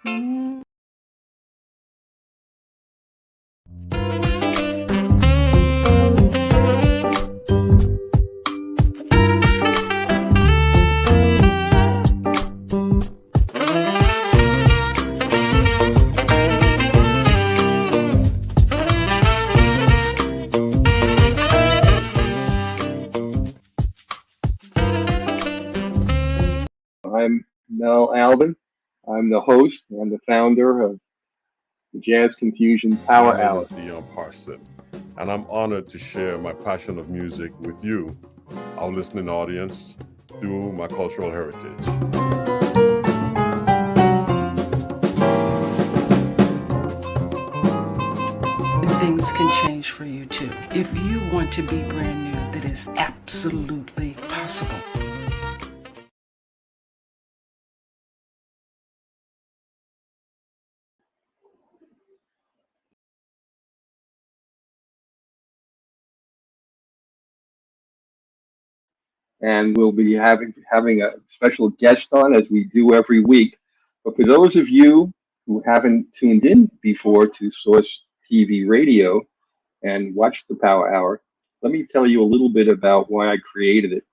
I'm Albin. I'm the host and the founder of the Jazz Confusion Power Hour. My name is Dion Parson, and I'm honored to share my passion of music with you, our listening audience, through my cultural heritage. Things can change for you too. If you want to be brand new, that is absolutely possible. And we'll be having a special guest on as we do every week. But for those of you who haven't tuned in before to Source TV Radio and watched the Power Hour, let me tell you a little bit about why I created it.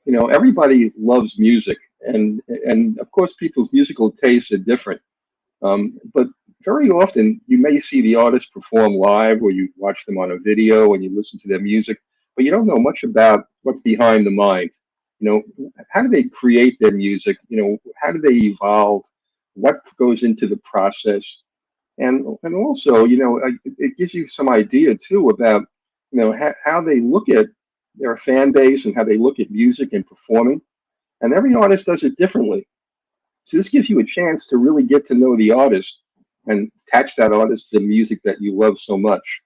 You know, everybody loves music, and of course people's musical tastes are different. But very often you may see the artist perform live, or you watch them on a video and you listen to their music, but you don't know much about what's behind the mind. You know, how do they create their music? You know, how do they evolve? What goes into the process? And also, you know, it gives you some idea too about, you know, how they look at their fan base and how they look at music and performing. And every artist does it differently. So this gives you a chance to really get to know the artist and attach that artist to the music that you love so much.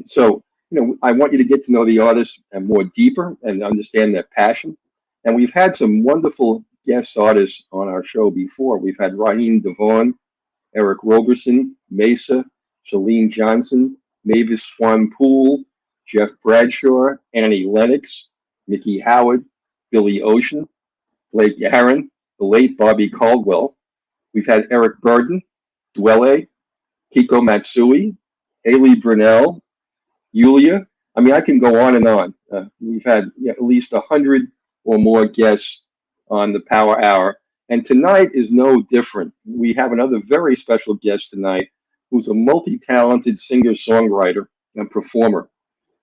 So, you know, I want you to get to know the artist and more deeper and understand their passion. And we've had some wonderful guest artists on our show before. We've had Raheem Devon, Eric Roberson, Mesa, Shalene Johnson, Mavis Swan Poole, Jeff Bradshaw, Annie Lennox, Mickey Howard, Billy Ocean, Blake Aaron, the late Bobby Caldwell. We've had Eric Burden, Dwelle, Kiko Matsui, Haley Brunel, Yulia. I mean, I can go on and on. We've had at least 100 or more guests on the Power Hour. And tonight is no different. We have another very special guest tonight who's a multi-talented singer-songwriter and performer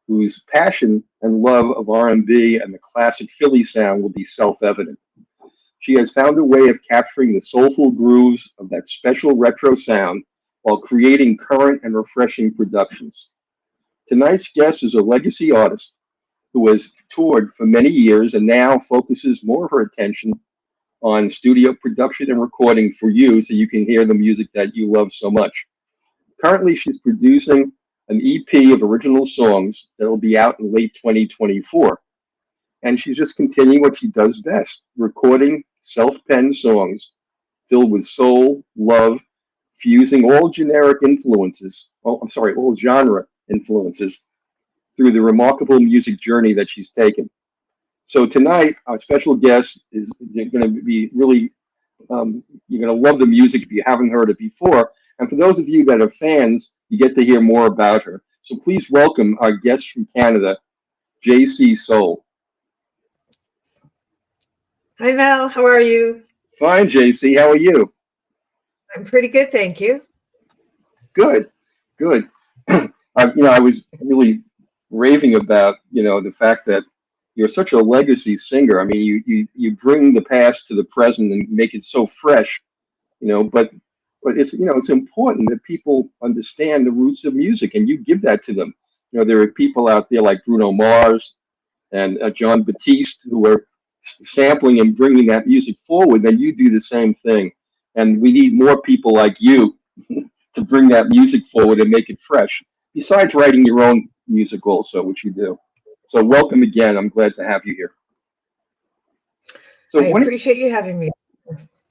whose passion and love of R&B and the classic Philly sound will be self-evident. She has found a way of capturing the soulful grooves of that special retro sound while creating current and refreshing productions. Tonight's guest is a legacy artist who has toured for many years and now focuses more of her attention on studio production and recording for you so you can hear the music that you love so much. Currently, she's producing an EP of original songs that will be out in late 2024. And she's just continuing what she does best, recording self-penned songs filled with soul, love, fusing all generic influences, all genre influences through the remarkable music journey that she's taken. So tonight, our special guest is going to be really, you're going to love the music if you haven't heard it before. And for those of you that are fans, you get to hear more about her. So please welcome our guest from Canada, JC Soul. Hi, Mel. How are you? Fine, JC. How are you? I'm pretty good, thank you. Good, good. I was really raving about, the fact that you're such a legacy singer. I mean, you bring the past to the present and make it so fresh, but it's, it's important that people understand the roots of music, and you give that to them. There are people out there like Bruno Mars and John Batiste who are sampling and bringing that music forward, and you do the same thing. And we need more people like you to bring that music forward and make it fresh, besides writing your own music also, which you do. So welcome again. I'm glad to have you here. So I appreciate you having me.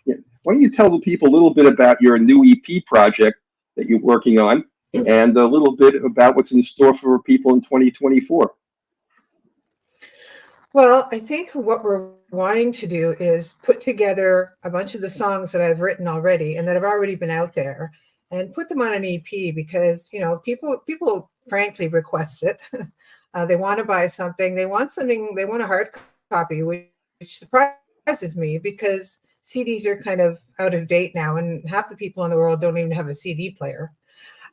Yeah, why don't you tell the people a little bit about your new EP project that you're working on, and a little bit about what's in store for people in 2024. Well, I think what we're wanting to do is put together a bunch of the songs that I've written already and that have already been out there and put them on an EP because, people frankly request it. They want to buy something. They want something. They want a hard copy, which surprises me because CDs are kind of out of date now, and half the people in the world don't even have a CD player.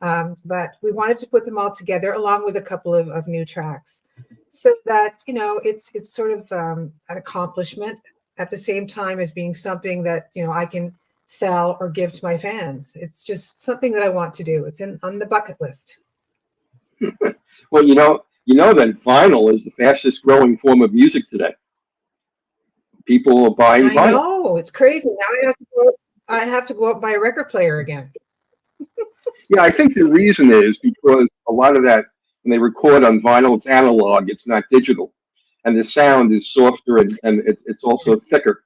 But we wanted to put them all together along with a couple of new tracks so that, it's sort of an accomplishment at the same time as being something that, I can sell or give to my fans. It's just something that I want to do. It's on the bucket list. Well, that vinyl is the fastest growing form of music today. People are buying I vinyl. know, it's crazy. Now I have to go out and buy a record player again. Yeah, I think the reason is because a lot of that, when they record on vinyl, it's analog, it's not digital. And the sound is softer and it's also thicker.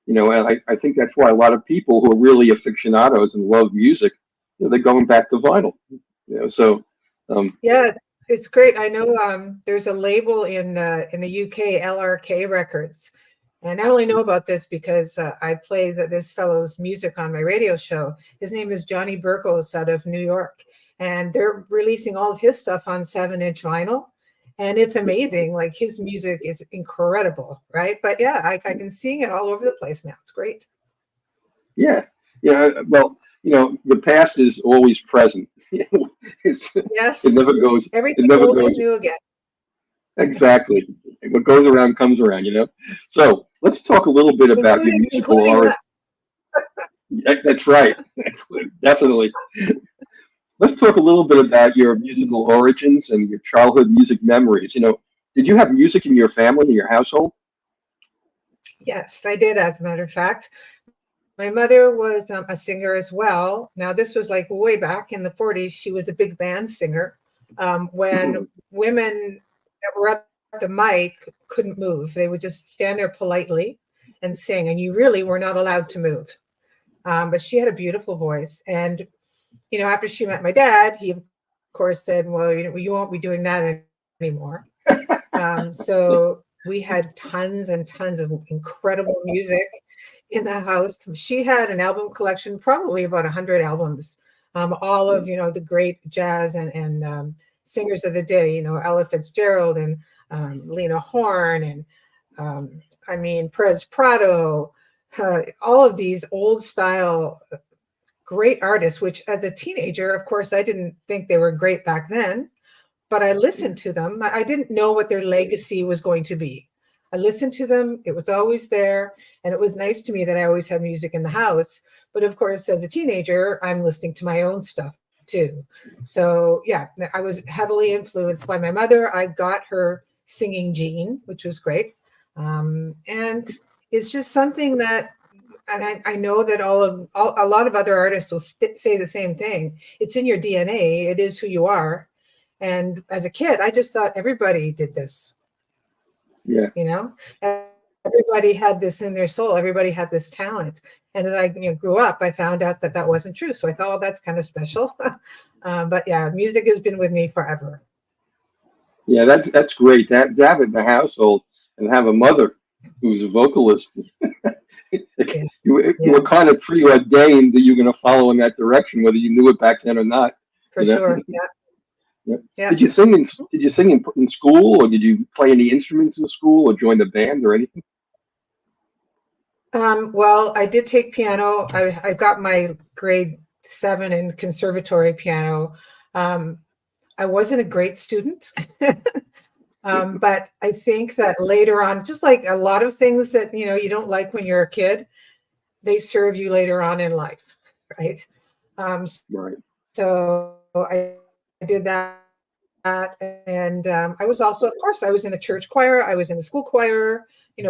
And I think that's why a lot of people who are really aficionados and love music, they're going back to vinyl. So Yeah, it's great. I know there's a label in the UK, LRK Records. And I only know about this because I play this fellow's music on my radio show. His name is Johnny Burkos out of New York. And they're releasing all of his stuff on 7-inch vinyl. And it's amazing. Like, his music is incredible, right? But yeah, I can sing it all over the place now. It's great. yeah. Well, the past is always present. Yes. It never goes. Everything It never old goes. is new again. Exactly. What goes around comes around. So let's talk a little bit about your musical Including origin. us. That's right. Definitely. Let's talk a little bit about your musical origins and your childhood music memories. Did you have music in your family, in your household? Yes, I did, as a matter of fact. My mother was a singer as well. Now, this was like way back in the 40s. She was a big band singer when women that were at the mic couldn't move. They would just stand there politely and sing, and you really were not allowed to move. But she had a beautiful voice. And, after she met my dad, he, of course, said, well, you won't be doing that anymore. So we had tons and tons of incredible music in the house. She had an album collection, probably about 100 albums, all of, the great jazz and singers of the day, Ella Fitzgerald and Lena Horne and Perez Prado, all of these old style great artists, which as a teenager, of course, I didn't think they were great back then, but I listened to them. I didn't know what their legacy was going to be. I listened to them. It was always there. And it was nice to me that I always had music in the house. But of course, as a teenager, I'm listening to my own stuff too. So yeah, I was heavily influenced by my mother. I got her singing gene, which was great. And it's just something that, and I know that a lot of other artists will say the same thing. It's in your DNA. It is who you are. And as a kid, I just thought everybody did this. Yeah. Everybody had this in their soul. Everybody had this talent. And as I grew up, I found out that wasn't true. So I thought, oh, that's kind of special. But yeah, music has been with me forever. Yeah, that's great. To have it in the household and have a mother who's a vocalist. You were kind of preordained that you're going to follow in that direction, whether you knew it back then or not. For sure. Yeah. Yeah. Did you sing in school, or did you play any instruments in school, or join the band or anything? Well, I did take piano. I got my grade 7 in conservatory piano. I wasn't a great student, but I think that later on, just like a lot of things that you don't like when you're a kid, they serve you later on in life, right? Right. So I did that. And I was also, of course, I was in a church choir. I was in the school choir,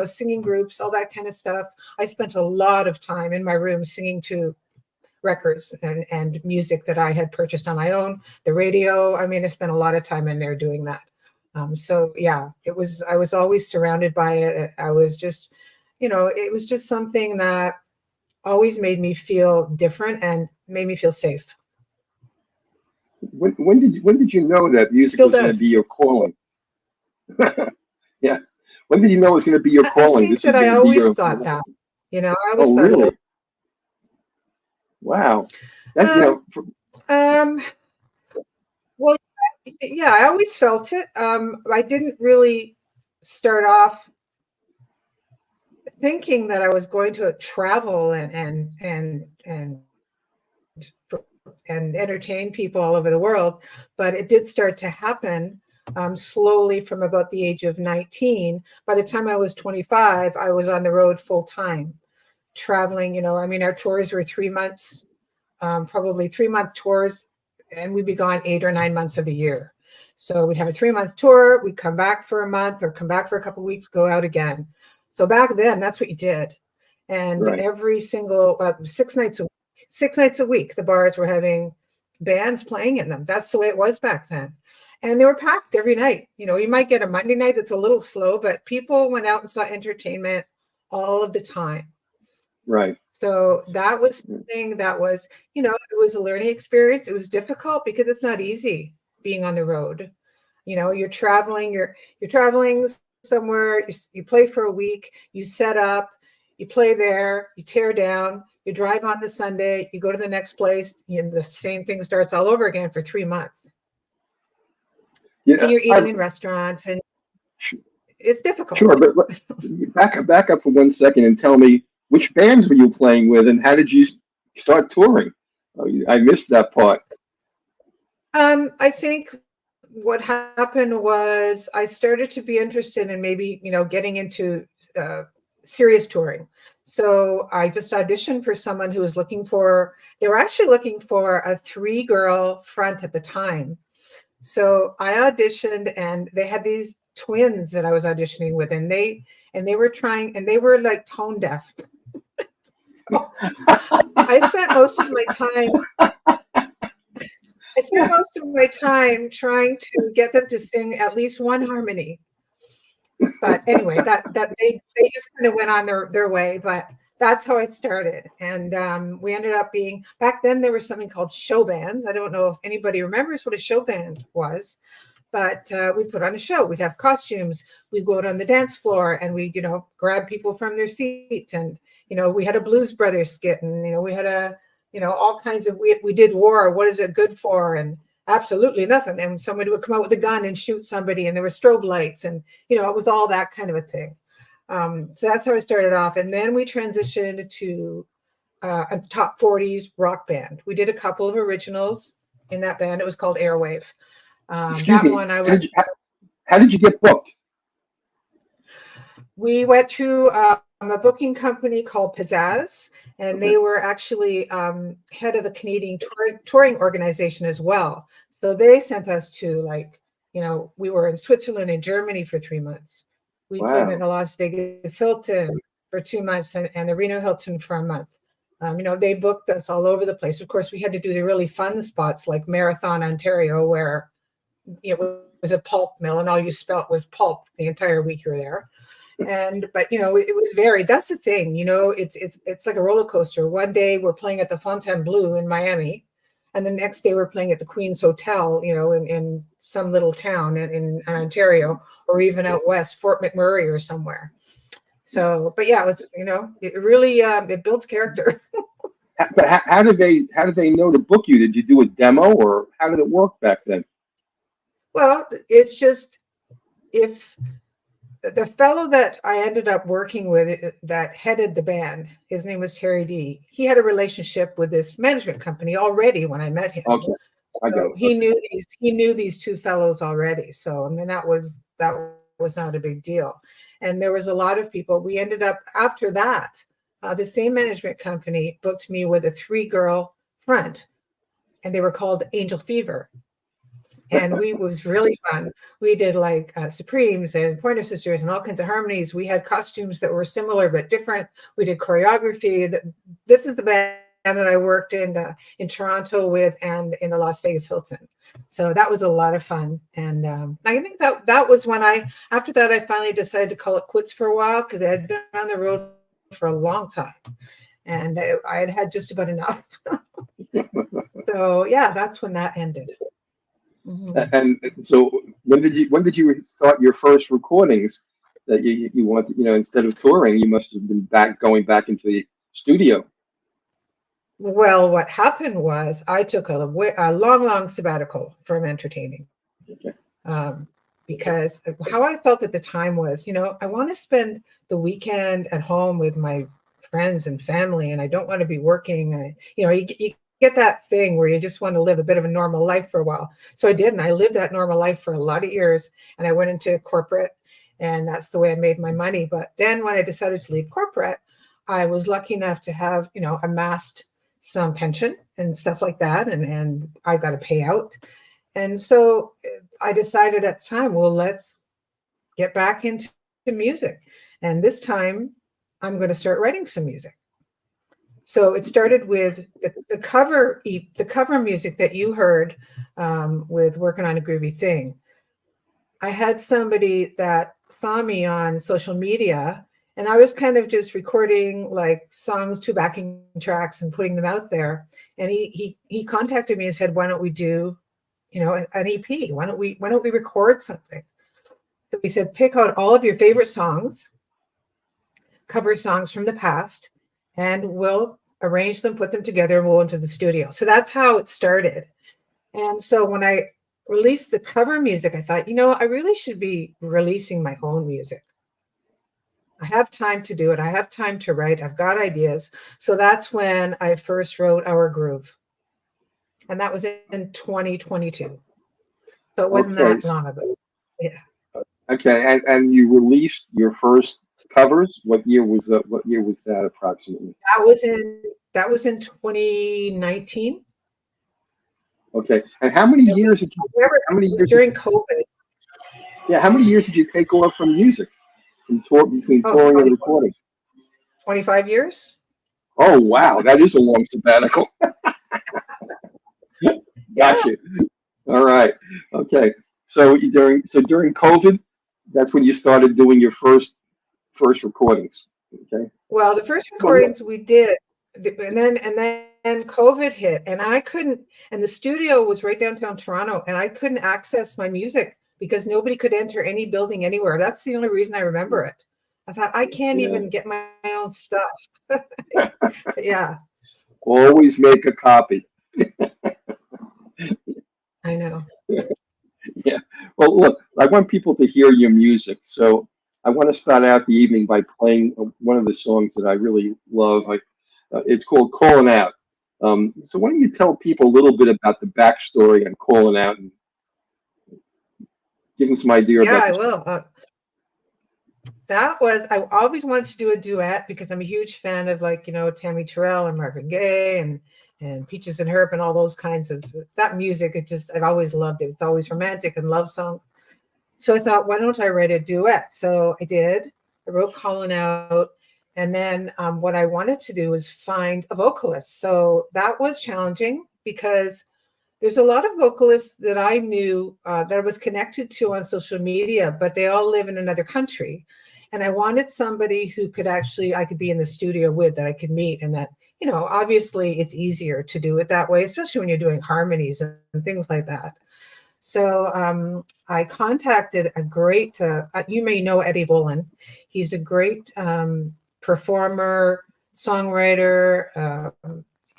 singing groups, all that kind of stuff. I spent a lot of time in my room singing to records and music that I had purchased on my own, the radio. I spent a lot of time in there doing that. So yeah, I was always surrounded by it. I was just, it was just something that always made me feel different and made me feel safe. When did you know that music was going to be your calling? Yeah. When did you know it was going to be your I calling? think This is that I going to be always your. thought that, I always Oh, thought, really? Wow. That um, well, yeah, I always felt it. I didn't really start off thinking that I was going to travel and entertain people all over the world, but it did start to happen slowly from about the age of 19. By the time I was 25, I was on the road full time, traveling. I mean, our tours were 3 months, probably 3-month tours, and we'd be gone 8 or 9 months of the year. So we'd have a 3-month tour, we'd come back for a month or come back for a couple of weeks, go out again. So back then, that's what you did. And Right. every single 6 nights a week, the bars were having bands playing in them. That's the way it was back then. And they were packed every night. You might get a Monday night that's a little slow, but people went out and saw entertainment all of the time. Right. So that was something that was, it was a learning experience. It was difficult because it's not easy being on the road. You're traveling somewhere, you play for a week, you set up, you play there, you tear down, you drive on the Sunday, you go to the next place, the same thing starts all over again for 3 months. Yeah, And you're eating in restaurants, and it's difficult. Sure, but back up for 1 second and tell me, which bands were you playing with, and how did you start touring? Oh, I missed that part. I think what happened was I started to be interested in maybe, getting into serious touring. So I just auditioned for someone who was they were actually looking for a 3-girl front at the time. So I auditioned, and they had these twins that I was auditioning with, and they were like tone deaf. I spent most of my time trying to get them to sing at least one harmony. But anyway, that they just kind of went on their way. But that's how it started. And we ended up being, back then there was something called show bands. I don't know if anybody remembers what a show band was, but we put on a show. We'd have costumes. We'd go out on the dance floor, and we, grab people from their seats. And, we had a Blues Brothers skit, and, we had all kinds of, we did war. What is it good for? And absolutely nothing. And somebody would come out with a gun and shoot somebody, and there were strobe lights, and, it was all that kind of a thing. So that's how I started off. And then we transitioned to a top 40s rock band. We did a couple of originals in that band. It was called Airwave. Excuse me, how did you get booked? We went through a booking company called Pizzazz, and they were actually head of the Canadian touring organization as well. So they sent us to, we were in Switzerland and Germany for 3 months. We played in the Las Vegas Hilton for 2 months, and the Reno Hilton for a month. They booked us all over the place. Of course, we had to do the really fun spots like Marathon, Ontario, where it was a pulp mill, and all you spelt was pulp the entire week you were there. But it was varied. That's the thing, it's like a roller coaster. One day we're playing at the Fontainebleau in Miami, and the next day we're playing at the Queen's Hotel, in some little town in Ontario, or even out west, Fort McMurray or somewhere. So, but yeah, it's, it really, it builds character. But how did they know to book you? Did you do a demo, or how did it work back then? Well, it's just, if the fellow that I ended up working with that headed the band, his name was Terry D. He had a relationship with this management company already when I met him. Okay. So he knew these 2 fellows already. So, I mean, that was not a big deal. And there was a lot of people. We ended up, after that, the same management company booked me with a 3-girl front, and they were called Angel Fever. And it was really fun. We did Supremes and Pointer Sisters and all kinds of harmonies. We had costumes that were similar but different. We did choreography. This is the band that I worked in Toronto with, and in the Las Vegas Hilton. So that was a lot of fun. And I think that was when after that, I finally decided to call it quits for a while, because I had been on the road for a long time, and I had had just about enough. So yeah, that's when that ended. Mm-hmm. And so when did you start your first recordings? that you want, instead of touring, you must have been going back into the studio. Well, what happened was I took a long, long sabbatical from entertaining. Okay. Because how I felt at the time was, I want to spend the weekend at home with my friends and family, and I don't want to be working. And, you get that thing where you just want to live a bit of a normal life for a while. So I did, and I lived that normal life for a lot of years, and I went into corporate, and that's the way I made my money. But then when I decided to leave corporate, I was lucky enough to have, amassed some pension and stuff like that, and I got a payout. And so I decided at the time, well, let's get back into music. And this time I'm going to start writing some music. So it started with the cover music that you heard with Working on a Groovy Thing. I had somebody that saw me on social media, and I was kind of just recording like songs, 2 backing tracks, and putting them out there. And he contacted me and said, why don't we do an EP? Why don't we record something? So we said, pick out all of your favorite songs, cover songs from the past, and we'll arrange them, put them together, and we'll go into the studio. So that's how it started. And so when I released the cover music, I thought, I really should be releasing my own music. I have time to do it. I have time to write. I've got ideas. So that's when I first wrote Our Groove. And that was in 2022. So it wasn't that long ago. Yeah. Okay. And you released your first covers. What year was that? What year was that approximately? That was in 2019. Okay. And how many years did you during COVID? Yeah, how many years did you take off from music? Between touring and recording? 25 years. Oh wow, that is a long sabbatical. Gotcha. All right. Okay. So during COVID, that's when you started doing your first recordings. Okay. Well, the first recordings we did, and then COVID hit, and I couldn't. And the studio was right downtown Toronto, and I couldn't access my music because nobody could enter any building anywhere. That's the only reason I remember it. I thought, I can't even get my own stuff. Yeah. Always make a copy. I know. Yeah. Well, look, I want people to hear your music. So I want to start out the evening by playing one of the songs that I really love. It's called Callin Out. So why don't you tell people a little bit about the backstory on Callin Out and give them some idea about I will. I always wanted to do a duet because I'm a huge fan of Tammy Terrell and Marvin Gaye and Peaches and Herb and all those kinds of that music. I've always loved it. It's always romantic and love songs. So I thought, why don't I write a duet? So I did. I wrote Callin Out. And then what I wanted to do was find a vocalist. So that was challenging because there's a lot of vocalists that I knew that I was connected to on social media, but they all live in another country. And I wanted somebody who I could be in the studio with, that I could meet, and that, obviously it's easier to do it that way, especially when you're doing harmonies and things like that. So I contacted a great, you may know Eddie Bolin. He's a great performer, songwriter.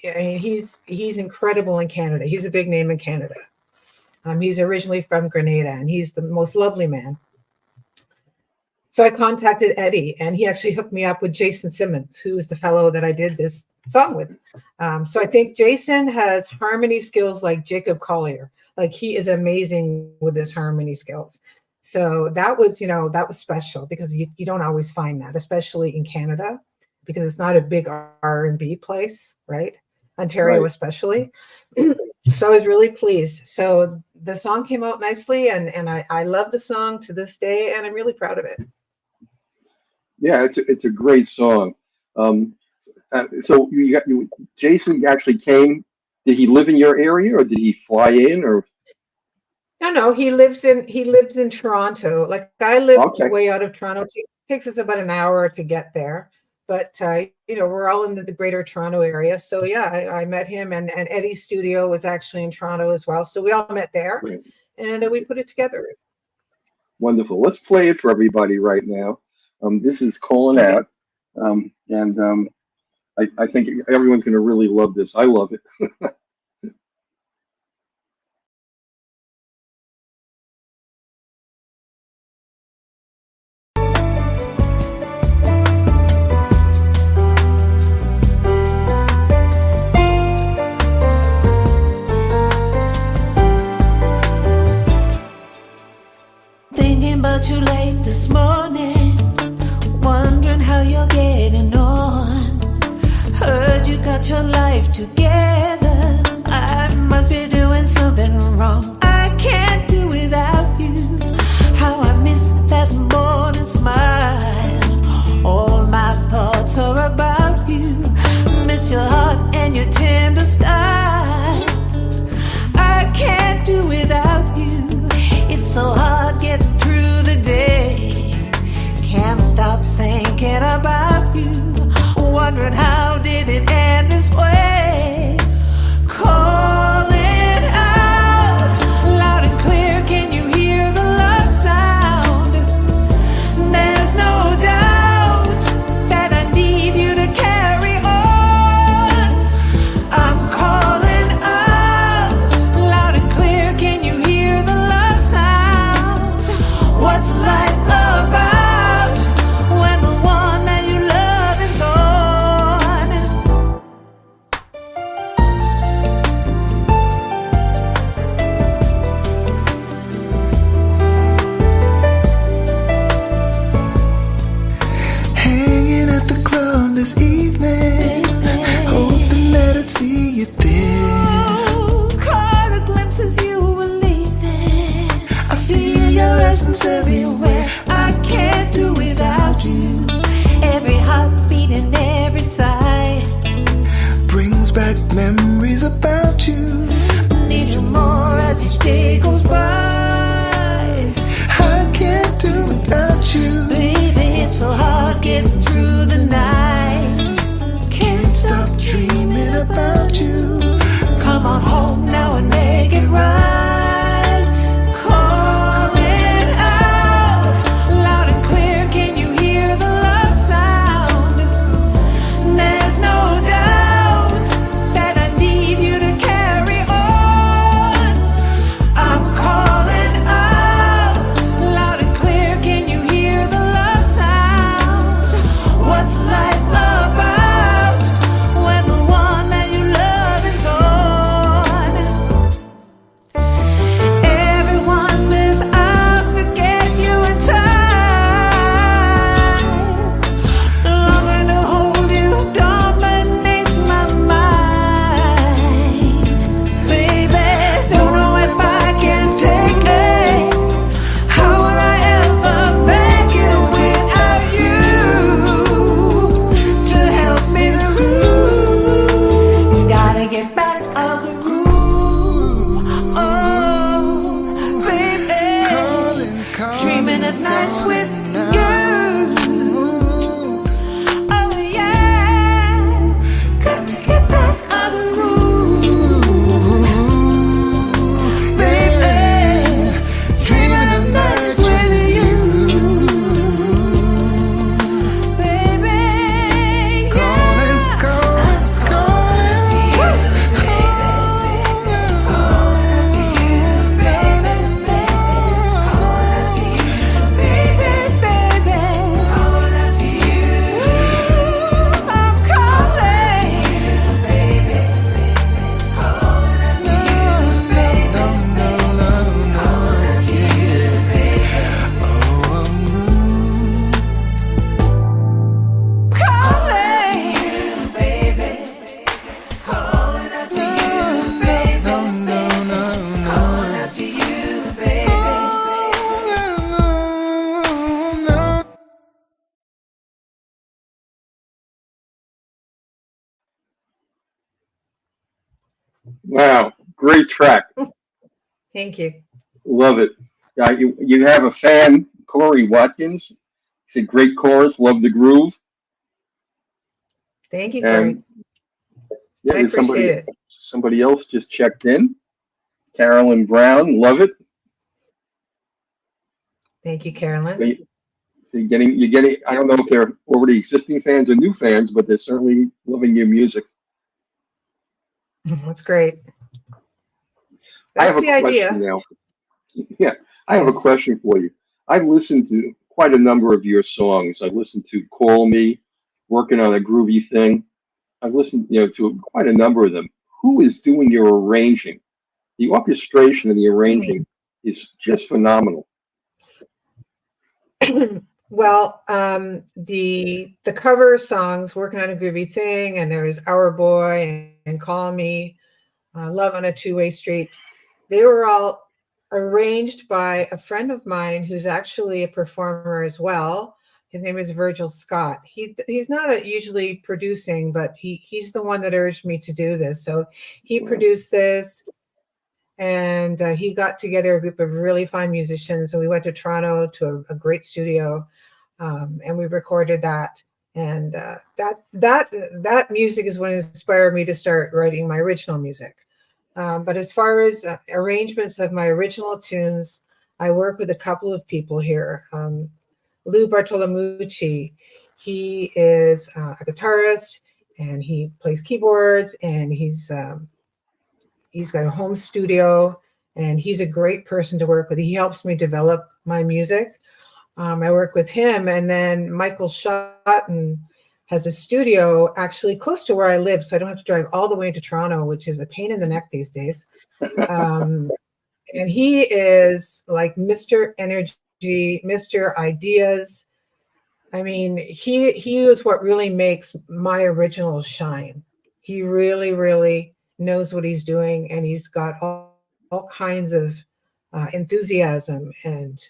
He's incredible in Canada. He's a big name in Canada. He's originally from Grenada, and he's the most lovely man. So I contacted Eddie, and he actually hooked me up with Jason Simmons, who is the fellow that I did this song with. So I think Jason has harmony skills like Jacob Collier. Like, he is amazing with his harmony skills. So that was special because you don't always find that, especially in Canada, because it's not a big R&B place, right? Ontario, right. Especially. So I was really pleased. So the song came out nicely, and I love the song to this day, and I'm really proud of it. Yeah, it's a great song. So Jason actually came. Did he live in your area, or did he fly in, or? No, he lived in Toronto. Like, I live way out of Toronto. It takes us about an hour to get there. But, we're all in the greater Toronto area. So, yeah, I met him, and Eddie's studio was actually in Toronto as well. So we all met there, and we put it together. Wonderful. Let's play it for everybody right now. This is Callin Okay. Out. And I think everyone's going to really love this. I love it. Thinking about you late this morning, wondering how you're getting on. Heard you got your life together. I must be doing something wrong. I can't do without you. How I miss that morning smile. All my thoughts are about you. Miss your heart and your tender style. I can't do without you. It's so hard getting through the day. Can't stop thinking about you. Wondering how did it end this way. Calling out loud and clear. Can you hear the love sound? There's no doubt that I need you to carry on. I'm calling out loud and clear. Can you hear the love sound? What's life about when the one that you love is gone? Hanging at the club this evening, hoping that I'd see you there. Oh, caught a glimpse as you were leaving. I feel your essence everywhere. I can't do without you. Every heartbeat and every sigh. Brings back memories about you. Need you more as each day goes by. I can't do without you. Baby, it's so hard getting through the night. Can't stop dreaming about you. Come on home now and make it right. Calling out loud and clear. Can you hear the love sound? There's no doubt that I need you to carry on. I'm calling out loud and clear. Can you hear the love sound? What's life about when the one that you love is gone? Everyone says I'll forget you in time. Longing to hold you dominates my mind. Baby, don't know if I can take it. How will I ever make it without you to help me through? Gotta get back on the groove. Oh, baby, dreaming of nights with you. Oh yeah, got to get back on the groove, baby. Dreaming of nights with you, baby. Calling, calling, calling. Wow. Great track. Thank you. Love it. You have a fan, Corey Watkins. He said, great chorus. Love the groove. Thank you, Corey. And yeah, I there's appreciate it. somebody else just checked in. Carolyn Brown. Love it. Thank you, Carolyn. So you're getting. I don't know if they're already existing fans or new fans, but they're certainly loving your music. That's great. I have That's a the question idea. now. Yeah, I have a Yes. question for you. I've listened to quite a number of your songs. I've listened to "Call Me," "Working on a Groovy Thing." I've listened, to quite a number of them. Who is doing your arranging? The orchestration and the arranging is just phenomenal. Well, the cover songs, "Working on a Groovy Thing," and there's "Our Boy" and "Call Me," "Love on a Two-Way Street." They were all arranged by a friend of mine who's actually a performer as well. His name is Virgil Scott. He's not usually producing, but he's the one that urged me to do this. So he produced this, and he got together a group of really fine musicians, and we went to Toronto to a great studio, and we recorded that. And that music is what inspired me to start writing my original music. But as far as arrangements of my original tunes, I work with a couple of people here. Lou Bartolomucci, he is a guitarist, and he plays keyboards, and he's got a home studio, and he's a great person to work with. He helps me develop my music. I work with him, and then Michael Schotten has a studio actually close to where I live, so I don't have to drive all the way to Toronto, which is a pain in the neck these days. And he is like Mr. Energy, Mr. Ideas. I mean, he is what really makes my originals shine. He really, really knows what he's doing, and he's got all kinds of enthusiasm, and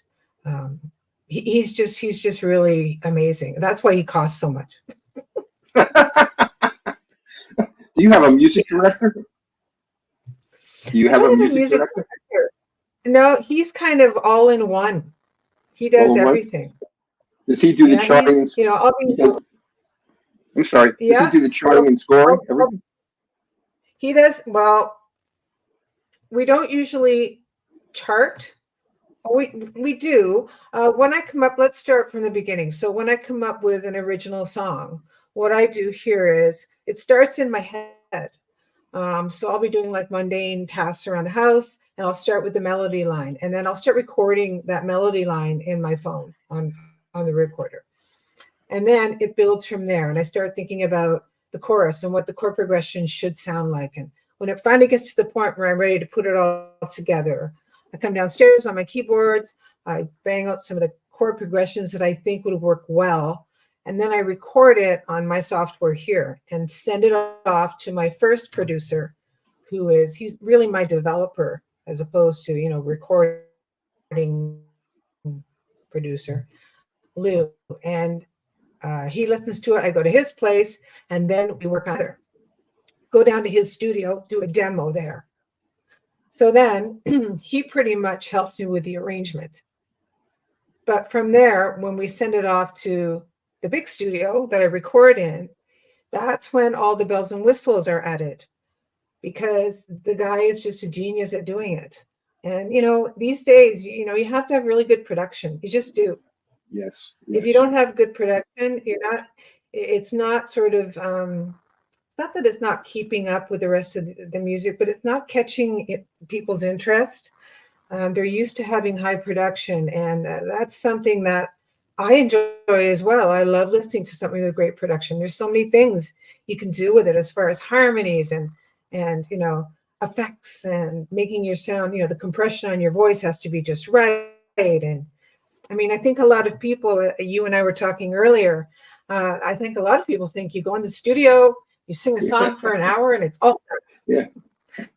he's just really amazing. That's why he costs so much. Do you have a music director? Do you have a music director? No, he's kind of all in one. He does All in one? everything. Does he do the Yeah, charting? he's, I'll be, I'm sorry. Does Yeah. he do the charting and scoring? Everything? he does, well, we don't usually chart. We do. When I come up, let's start from the beginning. So when I come up with an original song, what I do here is it starts in my head. So I'll be doing like mundane tasks around the house, and I'll start with the melody line, and then I'll start recording that melody line in my phone on the recorder. And then it builds from there, and I start thinking about the chorus and what the chord progression should sound like. And when it finally gets to the point where I'm ready to put it all together, I come downstairs on my keyboards, I bang out some of the chord progressions that I think would work well, and then I record it on my software here and send it off to my first producer, he's really my developer as opposed to, recording producer, Lou. And he listens to it. I go to his place, and then we work on it. Go down to his studio, do a demo there. So then he pretty much helps me with the arrangement. But from there, when we send it off to the big studio that I record in, that's when all the bells and whistles are added, because the guy is just a genius at doing it. And, these days, you have to have really good production. You just do. Yes. If you don't have good production, it's not sort of, it's not that it's not keeping up with the rest of the music, but it's not catching people's interest. They're used to having high production, and that's something that I enjoy as well. I love listening to something with great production. There's so many things you can do with it as far as harmonies and effects and making your sound, the compression on your voice has to be just right. And I mean, I think a lot of people, you and I were talking earlier, I think a lot of people think you go in the studio, you sing a song for an hour, and it's over. Yeah.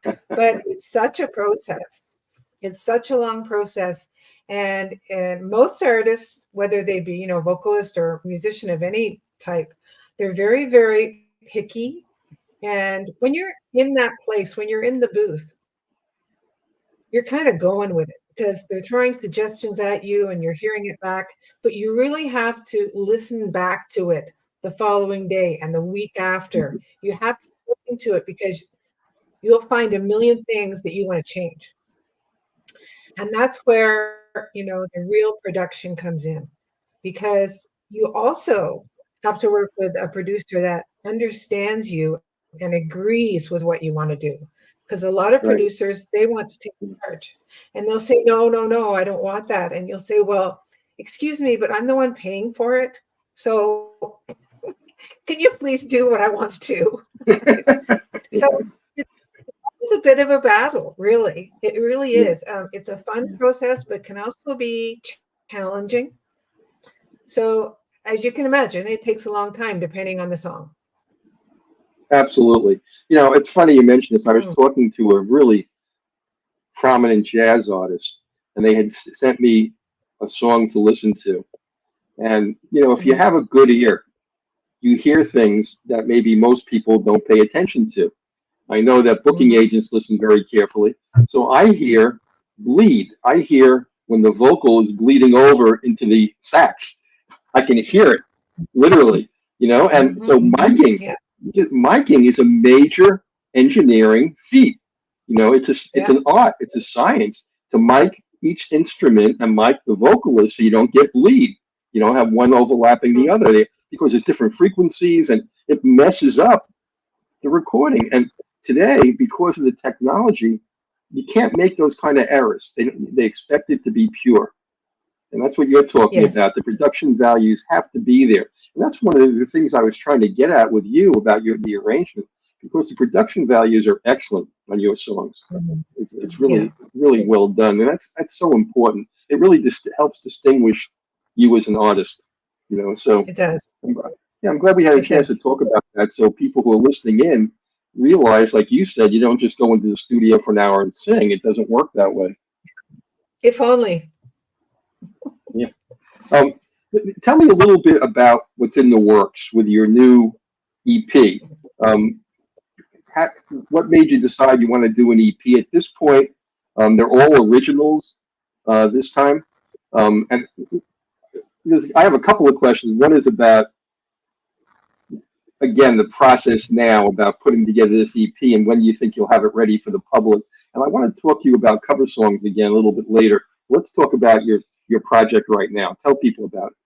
But it's such a process. It's such a long process. And most artists, whether they be, vocalist or musician of any type, they're very, very picky. And when you're in that place, when you're in the booth, you're kind of going with it, because they're throwing suggestions at you and you're hearing it back, but you really have to listen back to it the following day and the week after. You have to listen to it, because you'll find a million things that you want to change. And that's where the real production comes in, because you also have to work with a producer that understands you and agrees with what you want to do. Because a lot of Right. producers, they want to take charge, and they'll say, no, no, no, I don't want that. And you'll say, well, excuse me, but I'm the one paying for it. So can you please do what I want to do? So it's a bit of a battle, really. It really is. It's a fun process, but can also be challenging. So as you can imagine, it takes a long time depending on the song. Absolutely. It's funny you mentioned this. I was talking to a really prominent jazz artist, and they had sent me a song to listen to. And, if you have a good ear, you hear things that maybe most people don't pay attention to. I know that booking agents listen very carefully. So I hear bleed. I hear when the vocal is bleeding over into the sax. I can hear it, literally, and so miking is a major engineering feat. It's an art, it's a science to mic each instrument and mic the vocalist so you don't get bleed. You don't have one overlapping the other because there's different frequencies and it messes up the recording. And today, because of the technology, you can't make those kind of errors. They expect it to be pure. And that's what you're talking about. The production values have to be there. And that's one of the things I was trying to get at with you about the arrangement, because the production values are excellent on your songs. It's really, really well done. And that's so important. It really just helps distinguish you as an artist, so it does. I'm glad we had a chance to talk about that. So people who are listening in realize, like you said, you don't just go into the studio for an hour and sing. It doesn't work that way. If only. Yeah. Tell me a little bit about what's in the works with your new EP. What made you decide you want to do an EP at this point? They're all originals this time. And I have a couple of questions. One is about, again, the process now about putting together this EP and when you think you'll have it ready for the public. And I want to talk to you about cover songs again a little bit later. Let's talk about your project right now. Tell people about it.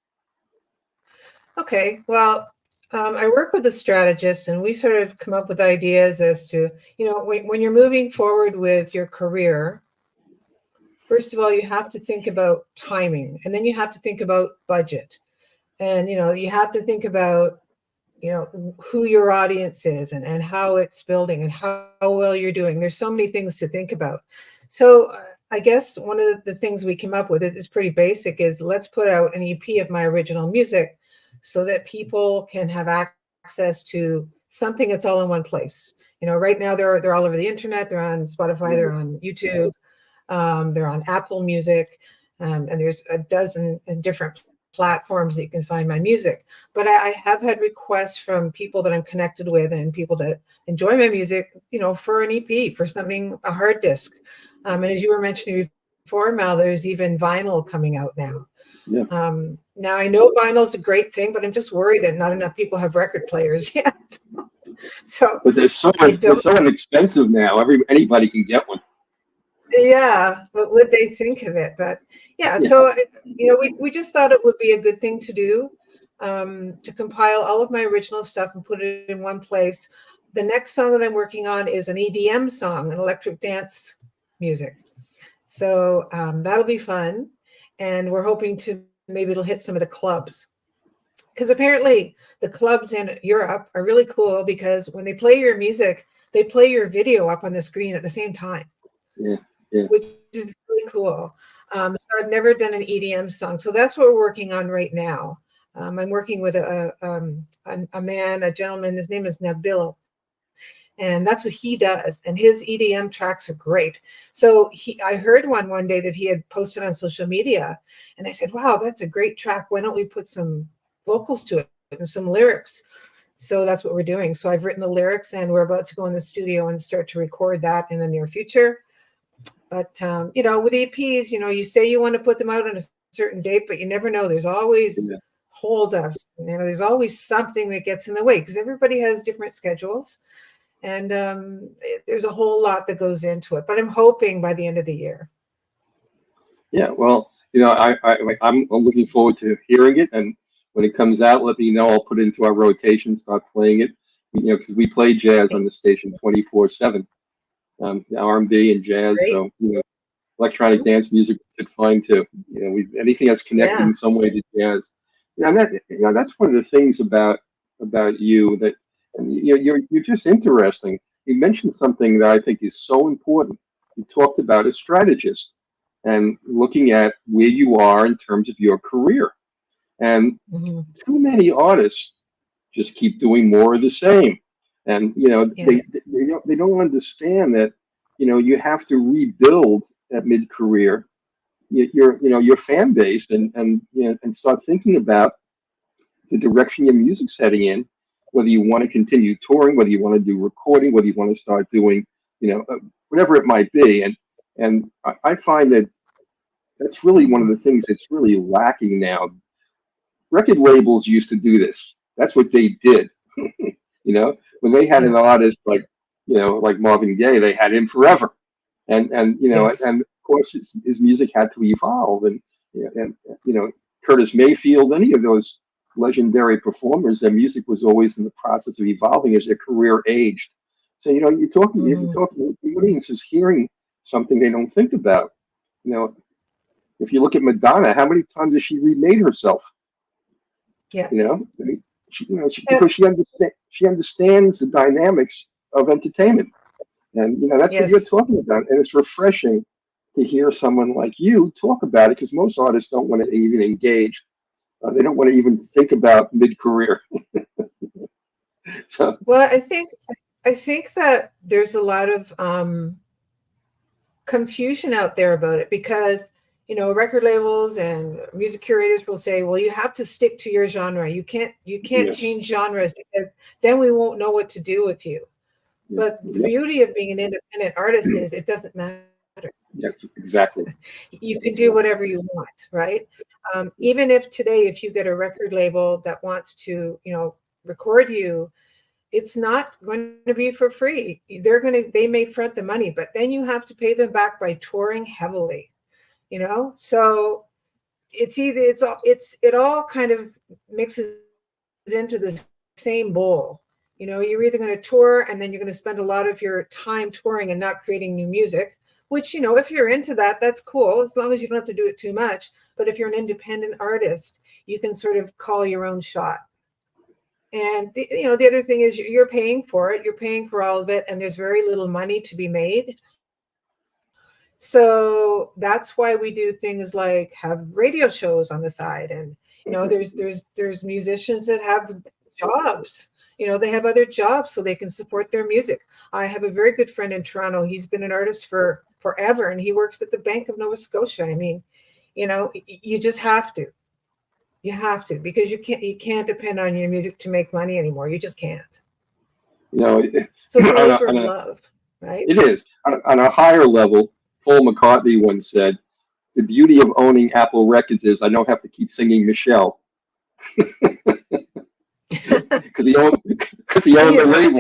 Okay. Well, I work with a strategist, and we sort of come up with ideas as to, when you're moving forward with your career, first of all, you have to think about timing, and then you have to think about budget. And, you have to think about, who your audience is and how it's building and how well you're doing. There's so many things to think about. So I guess one of the things we came up with is pretty basic, is let's put out an EP of my original music so that people can have access to something that's all in one place. Right now they're all over the internet. They're on Spotify, they're on YouTube, they're on Apple Music, and there's a dozen different platforms that you can find my music. But I have had requests from people that I'm connected with and people that enjoy my music, for an EP, for something, a hard disc. And as you were mentioning before, Mal, there's even vinyl coming out now. Yeah. Now I know vinyl is a great thing, but I'm just worried that not enough people have record players yet. But they're so inexpensive now. Anybody can get one. Yeah, but would they think of it? But so we just thought it would be a good thing to do, to compile all of my original stuff and put it in one place. The next song that I'm working on is an EDM song, an electric dance music. So that'll be fun, and we're hoping to maybe it'll hit some of the clubs, because apparently the clubs in Europe are really cool, because when they play your music, they play your video up on the screen at the same time. Yeah. Which is really cool. So I've never done an EDM song. So that's what we're working on right now. I'm working with a gentleman, his name is Nabil. And that's what he does. And his EDM tracks are great. So I heard one day that he had posted on social media. And I said, wow, that's a great track. Why don't we put some vocals to it and some lyrics? So that's what we're doing. So I've written the lyrics, and we're about to go in the studio and start to record that in the near future. But, with EPs, you say you want to put them out on a certain date, but you never know. There's always holdups. There's always something that gets in the way, because everybody has different schedules. And there's a whole lot that goes into it. But I'm hoping by the end of the year. Yeah, well, I'm looking forward to hearing it, and when it comes out, let me know. I'll put it into our rotation, start playing it. Because we play jazz on the station 24/7, R&B and jazz. Great. So electronic dance music fit fine too. Anything that's connected in some way to jazz. And that's one of the things about you that, and you're just interesting. You mentioned something that I think is so important. You talked about a strategist and looking at where you are in terms of your career. And too many artists just keep doing more of the same. And they don't understand that you have to rebuild at mid-career your fan base and start thinking about the direction your music's heading in, whether you want to continue touring, whether you want to do recording, whether you want to start doing whatever it might be. And I find that that's really one of the things that's really lacking now. Record labels used to do this. That's what they did. When they had an artist like Marvin Gaye, they had him forever. And of course his music had to evolve. And Curtis Mayfield, any of those legendary performers, their music was always in the process of evolving as their career aged. So you're talking, the audience is hearing something they don't think about. If you look at Madonna, how many times has she remade herself? Yeah. Because she understands the dynamics of entertainment, and that's what you're talking about. And it's refreshing to hear someone like you talk about it, because most artists don't want to even engage. They don't want to even think about mid-career. Well, I think that there's a lot of confusion out there about it, because record labels and music curators will say, well, you have to stick to your genre. You can't change genres, because then we won't know what to do with you. But the beauty of being an independent artist is it doesn't matter. Yes, exactly. You can do whatever you want, right? Even if today, if you get a record label that wants to, record you, it's not going to be for free. They may front the money, but then you have to pay them back by touring heavily. So it all kind of mixes into the same bowl. You're either going to tour, and then you're going to spend a lot of your time touring and not creating new music, which, if you're into that, that's cool, as long as you don't have to do it too much. But if you're an independent artist, you can sort of call your own shot. And the other thing is you're paying for it. You're paying for all of it, and there's very little money to be made. So that's why we do things like have radio shows on the side. And, there's musicians that have jobs, they have other jobs so they can support their music. I have a very good friend in Toronto. He's been an artist for forever, and he works at the Bank of Nova Scotia. I mean, you just have to. You have to, because you can't depend on your music to make money anymore. You just can't. So it's a labor of love, right? It is. On a higher level, Paul McCartney once said, "The beauty of owning Apple Records is I don't have to keep singing Michelle." Because he owned the label.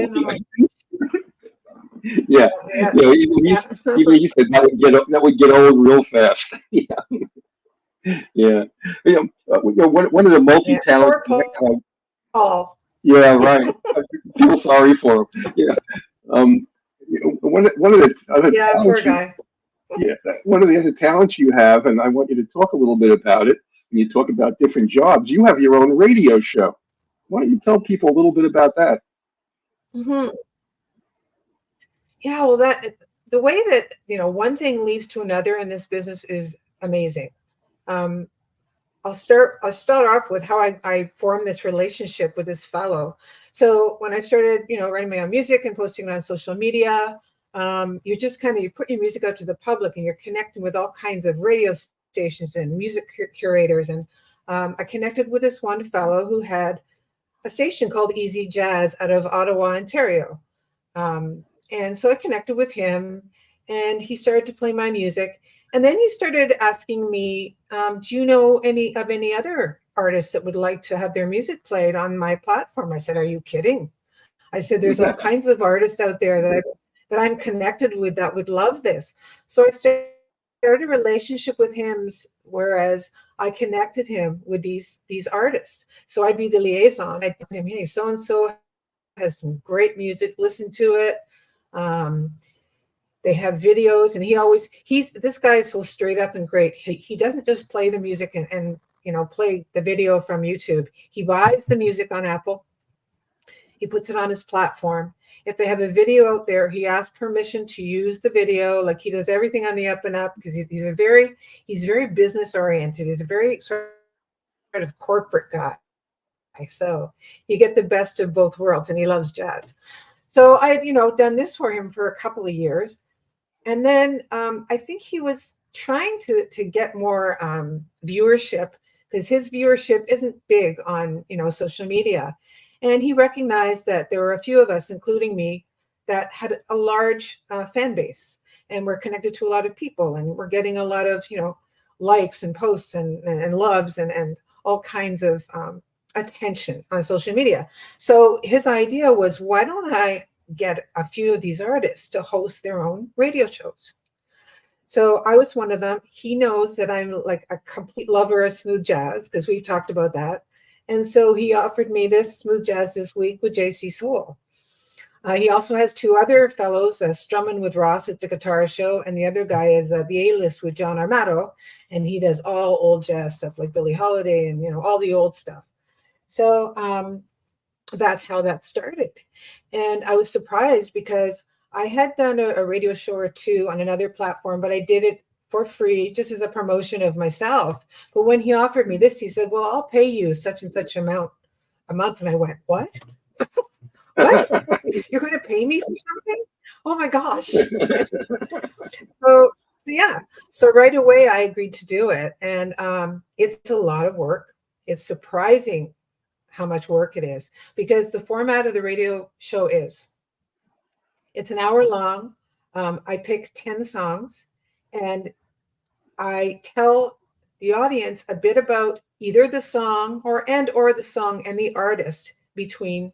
Even he said that would get old real fast. One of the multi-talented. Paul. Yeah, right. I feel sorry for him. One of the other poor guy. One of the other talents you have, and I want you to talk a little bit about it. When you talk about different jobs, you have your own radio show. Why don't you tell people a little bit about that? Yeah, well, the way that one thing leads to another in this business is amazing. I'll start off with how I formed this relationship with this fellow. So when I started, writing my own music and posting it on social media, you just you put your music out to the public, and you're connecting with all kinds of radio stations and music curators. And I connected with this one fellow who had a station called Easy Jazz out of Ottawa, Ontario. And so I connected with him, and he started to play my music. And then he started asking me, do you know any other artists that would like to have their music played on my platform? I said, are you kidding? I said, there's all kinds of artists out there that I'm connected with that would love this. So I started started a relationship with him, whereas I connected him with these artists. So I'd be the liaison. I'd tell him, hey, so and so has some great music. Listen to it. They have videos, and this guy is so straight up and great. He doesn't just play the music and play the video from YouTube. He buys the music on Apple. He puts it on his platform. If they have a video out there, he asks permission to use the video. Like, he does everything on the up and up, because he's very business oriented. He's a very sort of corporate guy. So you get the best of both worlds, and he loves jazz. So I had, done this for him for a couple of years. And then I think he was trying to get more viewership, because his viewership isn't big on, social media. And he recognized that there were a few of us, including me, that had a large fan base, and we're connected to a lot of people, and we're getting a lot of, likes and posts and loves and all kinds of attention on social media. So his idea was, why don't I get a few of these artists to host their own radio shows? So I was one of them. He knows that I'm like a complete lover of smooth jazz, because we've talked about that. And so he offered me this Smooth Jazz This Week with JC Soul. He also has two other fellows, Strumming with Ross, it's a guitar show, and the other guy is the A-List with John Armato, and he does all old jazz stuff like Billie Holiday and all the old stuff. So that's how that started. And I was surprised, because I had done a radio show or two on another platform, but I did it for free, just as a promotion of myself. But when he offered me this, he said, well, I'll pay you such and such amount a month. And I went, what? What? You're going to pay me for something? Oh my gosh. So right away I agreed to do it. And it's a lot of work. It's surprising how much work it is, because the format of the radio show it's an hour long. I pick 10 songs, and I tell the audience a bit about either the song or the song and the artist between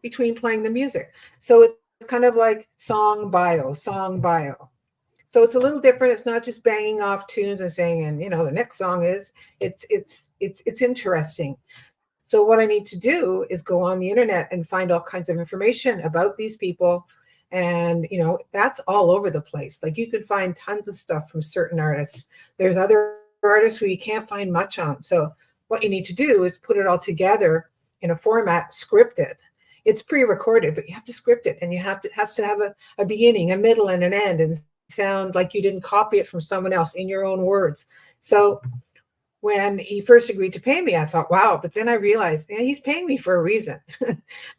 playing the music. So it's kind of like song bio. So it's a little different. It's not just banging off tunes and saying, and the next song is, it's interesting. So what I need to do is go on the internet and find all kinds of information about these people. And, that's all over the place. Like, you could find tons of stuff from certain artists. There's other artists who you can't find much on. So what you need to do is put it all together in a format, scripted. It's pre-recorded, but you have to script it, and it has to have a beginning, a middle, and an end, and sound like you didn't copy it from someone else in your own words. So when he first agreed to pay me, I thought, wow. But then I realized, he's paying me for a reason,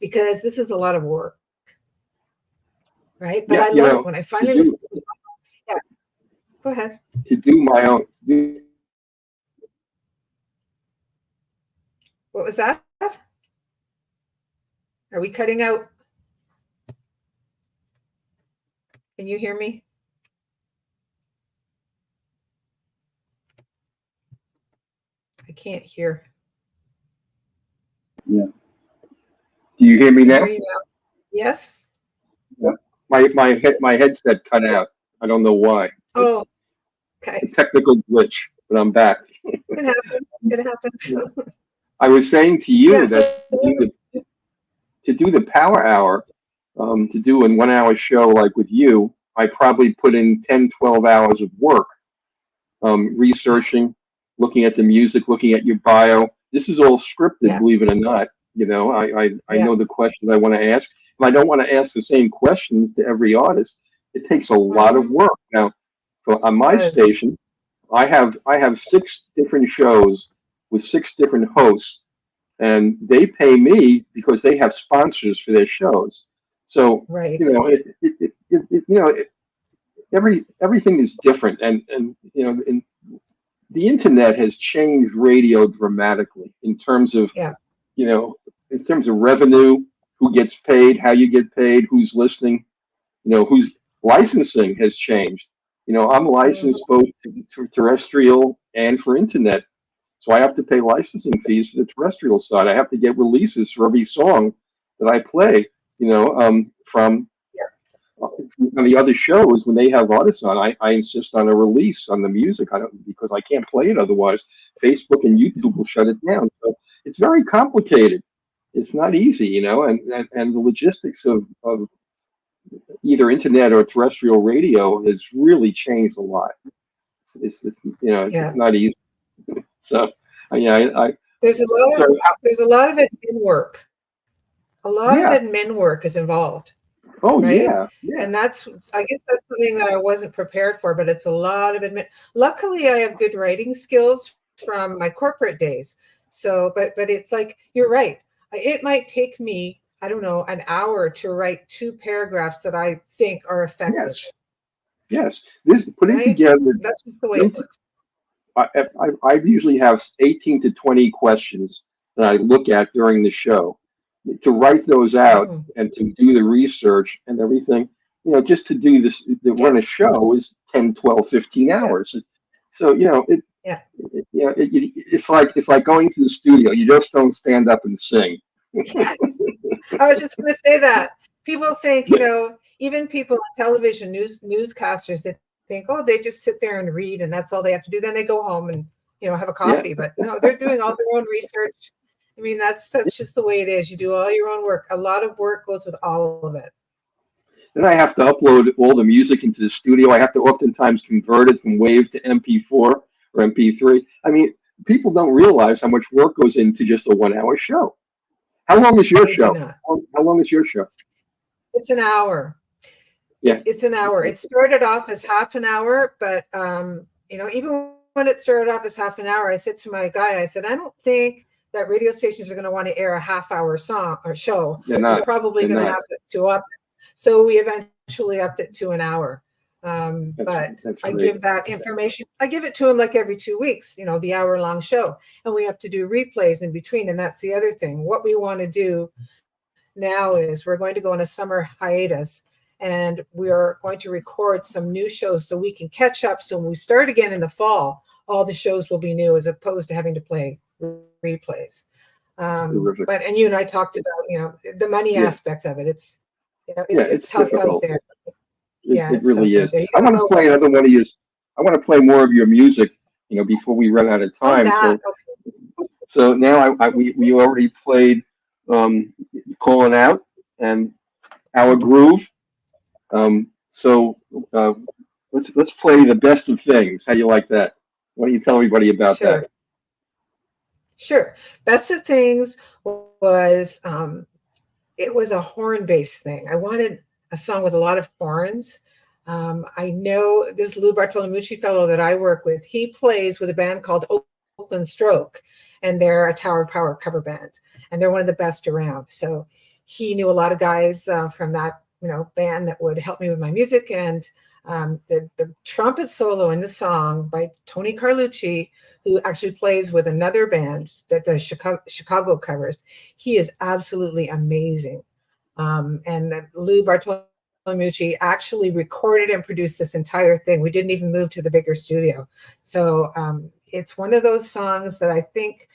because this is a lot of work. Right. But I love it when I finally listen to it. Yeah. Go ahead. To do my own. What was that? Are we cutting out? Can you hear me? I can't hear. Yeah. Do you hear me now? Yes. Yeah. My headset cut out. I don't know why. Oh, okay. Technical glitch, but I'm back. It happens. I was saying to you that to do the power hour, to do a 1 hour show like with you, I probably put in 10, 12 hours of work, researching, looking at the music, looking at your bio. This is all scripted, believe it or not. I know the questions I want to ask. And I don't want to ask the same questions to every artist. It takes a lot of work. Now, on my station, I have 6 different shows with 6 different hosts, and they pay me because they have sponsors for their shows. So everything is different, and the internet has changed radio dramatically in terms of in terms of revenue, who gets paid, how you get paid, who's listening, who's licensing has changed. I'm licensed both for terrestrial and for internet. So I have to pay licensing fees for the terrestrial side. I have to get releases for every song that I play, from on the other shows, when they have artists on, I insist on a release on the music. Because I can't play it otherwise. Facebook and YouTube will shut it down. So it's very complicated. It's not easy, and the logistics of either internet or terrestrial radio has really changed a lot. It's it's not easy. So there's a lot of admin work. A lot of admin work is involved. Oh, right? yeah. And I guess that's something that I wasn't prepared for, but it's a lot of admin. Luckily, I have good writing skills from my corporate days. So, but it's like, you're right. It might take me, I don't know, an hour to write 2 paragraphs that I think are effective. Yes. Putting together. That's just the way it works. I usually have 18 to 20 questions that I look at during the show. To write those out and to do the research and everything, just to do this, to run a show is 10, 12, 15 hours. So, it's like going to the studio. You just don't stand up and sing. Yes. I was just going to say that. People think, even people on television, newscasters, they think, oh, they just sit there and read and that's all they have to do. Then they go home and, have a coffee. But no, they're doing all their own research. I mean, that's just the way it is. You do all your own work. A lot of work goes with all of it. Then I have to upload all the music into the studio. I have to oftentimes convert it from WAV to MP4 or MP3. I mean, people don't realize how much work goes into just a 1-hour show. How long is your show? How long is your show? It's an hour. Yeah. It's an hour. It started off as half an hour, but, even when it started off as half an hour, I said to my guy, I said, I don't think that radio stations are going to want to air a half-hour song or show. They're probably going to have to up it. So we eventually upped it to an hour. But I give that information. I give it to them like every 2 weeks, the hour-long show. And we have to do replays in between. And that's the other thing. What we want to do now is we're going to go on a summer hiatus. And we are going to record some new shows so we can catch up. So when we start again in the fall, all the shows will be new as opposed to having to play replays. But you and I talked about the money aspect of it. It's it's tough difficult out there. It really is. I want to play another one of yours. I want to play more of your music, before we run out of time. So now we already played Callin Out and Our Groove. So let's play The Best of Things. How do you like that? Why don't you tell everybody about that? Sure. Best of Things was it was a horn-based thing. I wanted a song with a lot of horns. I know this Lou Bartolomucci fellow that I work with, he plays with a band called Oakland Stroke, and they're a Tower of Power cover band, and they're one of the best around. So he knew a lot of guys from that band that would help me with my music, and the trumpet solo in the song by Tony Carlucci, who actually plays with another band that does Chicago covers. He is absolutely amazing. And Lou Bartolomucci actually recorded and produced this entire thing. We didn't even move to the bigger studio. So it's one of those songs that I think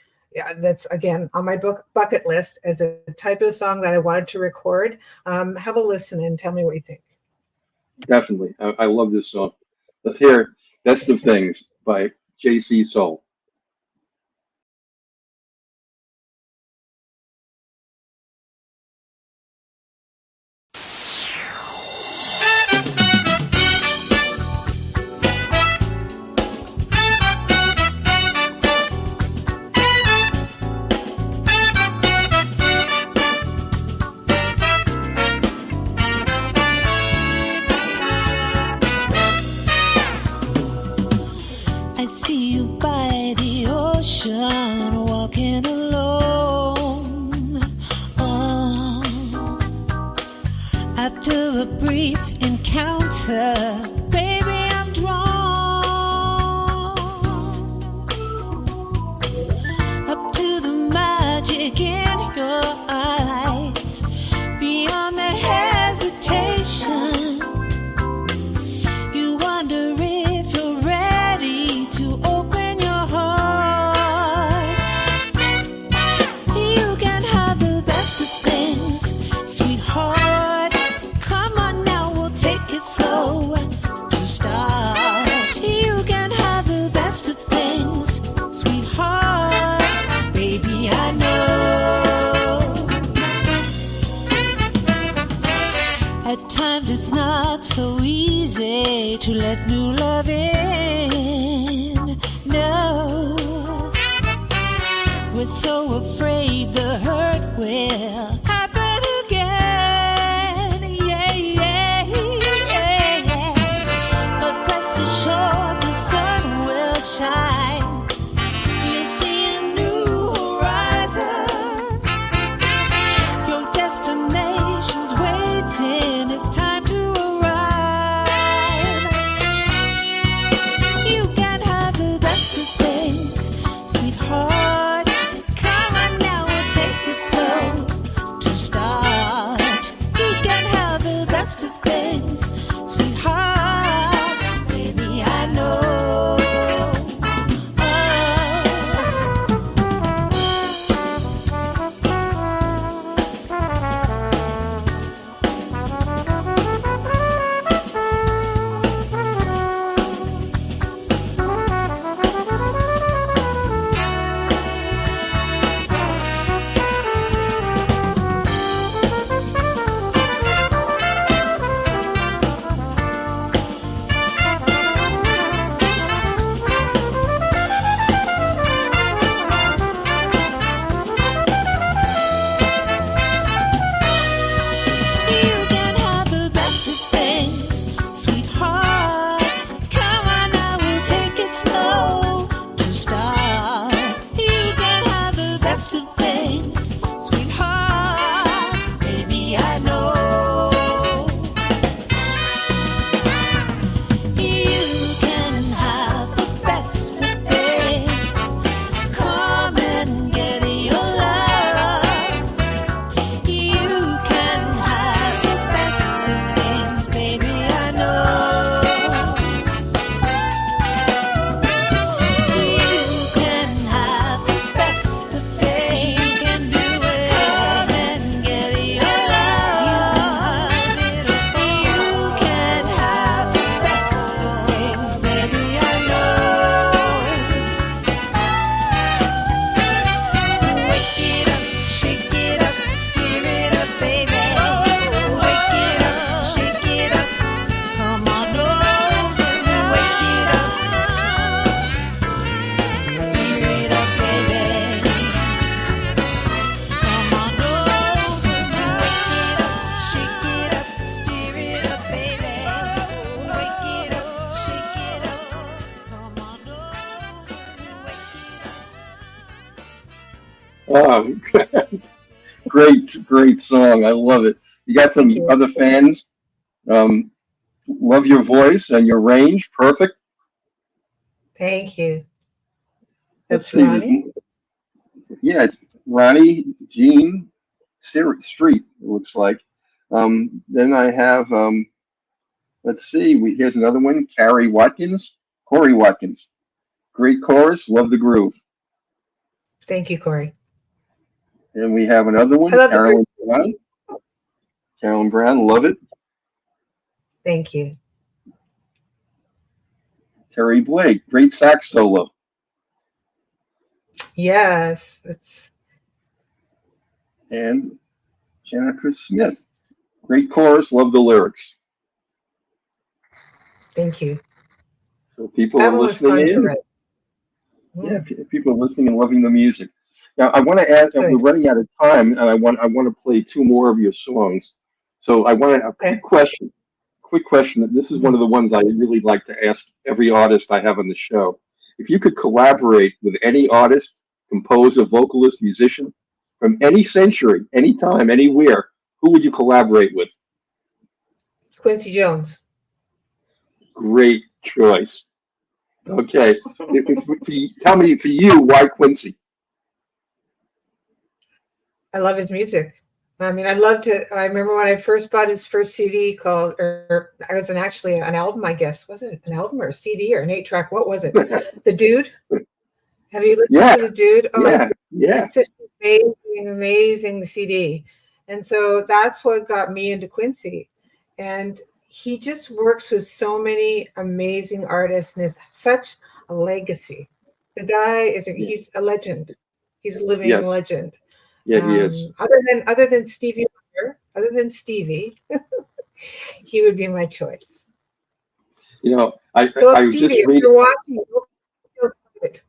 that's, again, on my bucket list as a type of song that I wanted to record. Have a listen and tell me what you think. Definitely. I love this song. Let's hear Best of Things by J.C. Soul. Walking alone. After a brief encounter, baby, I'm drawn up to the magic in your eyes. Beyond the hesitation, you wonder if you're ready to open your heart. You can have the best of things, sweetheart. Come on now, we'll take it At times it's not so easy to let new love in. No, we're so afraid the hurt will happen again. Yeah, yeah, yeah, yeah. But rest assured the sun will shine. You'll see a new horizon. Your destination's waiting. It's time to arrive. You can have the best of things, sweetheart. Come on now, we'll take it slow to start. You can have the best of things, sweetheart. Baby, I know. You can have the best of things, sweetheart. Come on now, we'll take it slow to start. You can have the best of things, sweetheart. Baby, I know. You can have the best of things. Come and get your love. You can have the best of things, baby, I know. You can have the best of things, you can do it. Come and get your love. You can have the best of things, baby, I know. Wake it up, shake it up, steer it up, baby. Wake it up, shake it up, come on over. Wake it up, steer it up, baby. Come on over. Wake it up, shake it up, steer it up, baby. Wake it up, shake it up, come on over. Wake it up. Great song. I love it. You got some Thank you. other fans. Love your voice and your range. Perfect. Thank you. Let's That's see. Ronnie. Yeah, it's Ronnie Jean Street. It looks like. Then I have. Let's see. Here's another one. Corey Watkins. Great chorus. Love the groove. Thank you, Corey. And we have another one. I love the groove. Carolyn Brown. Love it. Thank you. Terry Blake. Great sax solo. Yes, it's And Jennifer Smith. Great chorus. Love the lyrics. thank you. So people That are one was fun listening to in. write. Yeah, people are listening and loving the music. Now, I want to ask. Good. We're running out of time, and I want to play two more of your songs. So I want a Okay. quick question. This is one of the ones I really like to ask every artist I have on the show. If you could collaborate with any artist, composer, vocalist, musician from any century, anytime, anywhere, who would you collaborate with? Quincy Jones. Great choice. Okay. Tell me, for you, why Quincy? I love his music. I mean, I remember when I first bought his first CD called, or it was actually an album, I guess. Was it an album or a CD or an 8-track? What was it? The Dude? Have you listened to The Dude? Oh, Yeah. such an amazing CD. And so that's what got me into Quincy. And he just works with so many amazing artists and is such a legacy. The guy he's a legend. He's a living legend. Yeah, he is. Other than Stevie Wonder, other than Stevie, he would be my choice. You know, I So was Stevie, just if reading. you're watching, don't feel excited.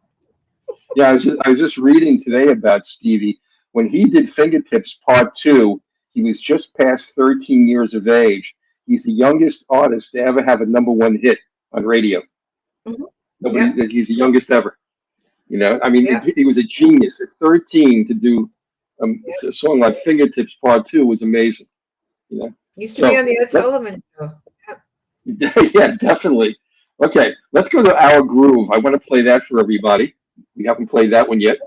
Yeah, I was just reading today about Stevie. When he did Fingertips Part 2, he was just past 13 years of age. He's the youngest artist to ever have a #1 hit on radio. Mhm. Nobody, Yeah. he's the youngest ever. You know, I mean, Yeah. he was a genius. At 13 to do a song like Fingertips Part 2 was amazing. You know, Used to be so on the Ed Sullivan show. Yeah. yeah, definitely. Okay, let's go to Our Groove. I want to play that for everybody. We haven't played that one yet.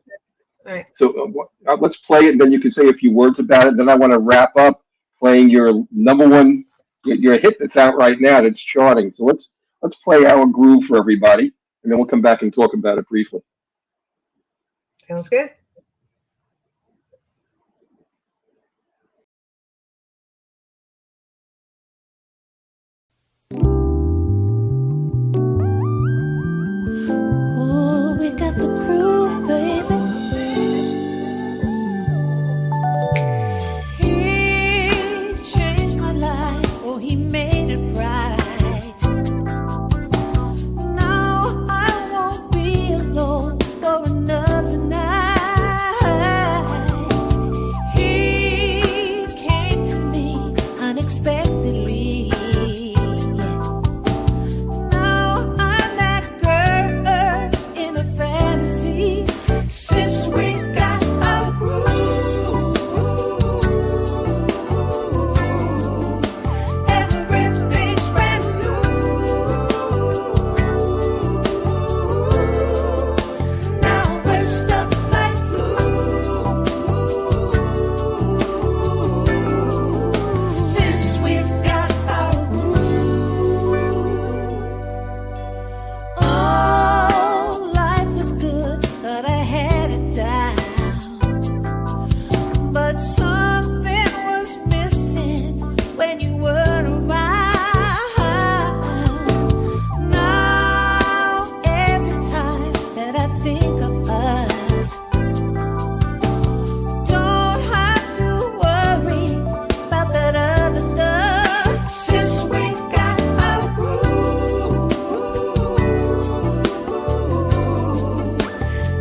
All right. So let's play it, and then you can say a few words about it. Then I want to wrap up playing your #1, your hit that's out right now that's charting. So let's play Our Groove for everybody, and then we'll come back and talk about it briefly. Sounds good. Oh, we got the groove, baby. He changed my life. Oh, he made it right. Now I won't be alone for another night. He came to me unexpectedly. Now I'm that girl in a fantasy. Since we got our groove, everything's brand new. Now we're stuck like glue. Since we got our groove. Oh, life was good, but I had it down. But something was missing when you weren't around. Now, every time that I think of us, don't have to worry about that other stuff. Since we got our groove,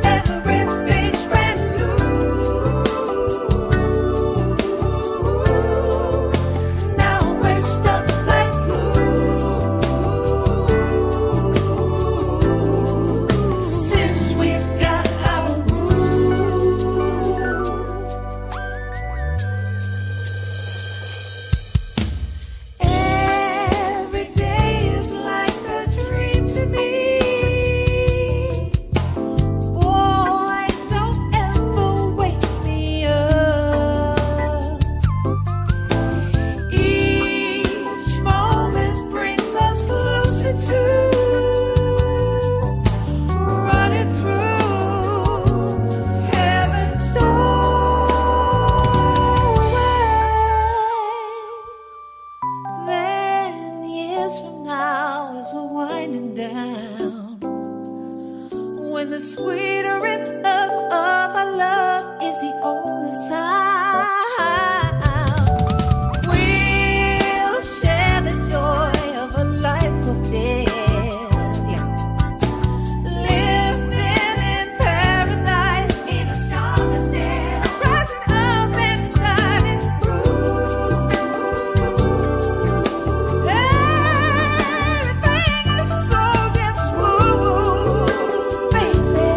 everything's brand new. Now we're stuck like glue. Since we got our groove. Every day is like a dream to me. Boy, don't ever wake me up. Each moment brings us closer to running through heaven's doorway. Then years from now, as we're winding down, when the sweeter rhythm of our love is the only sound, we'll share the joy of a life fulfilled. Yeah. Living in paradise, even stronger still, rising up and shining through. Everything is so damn smooth, baby.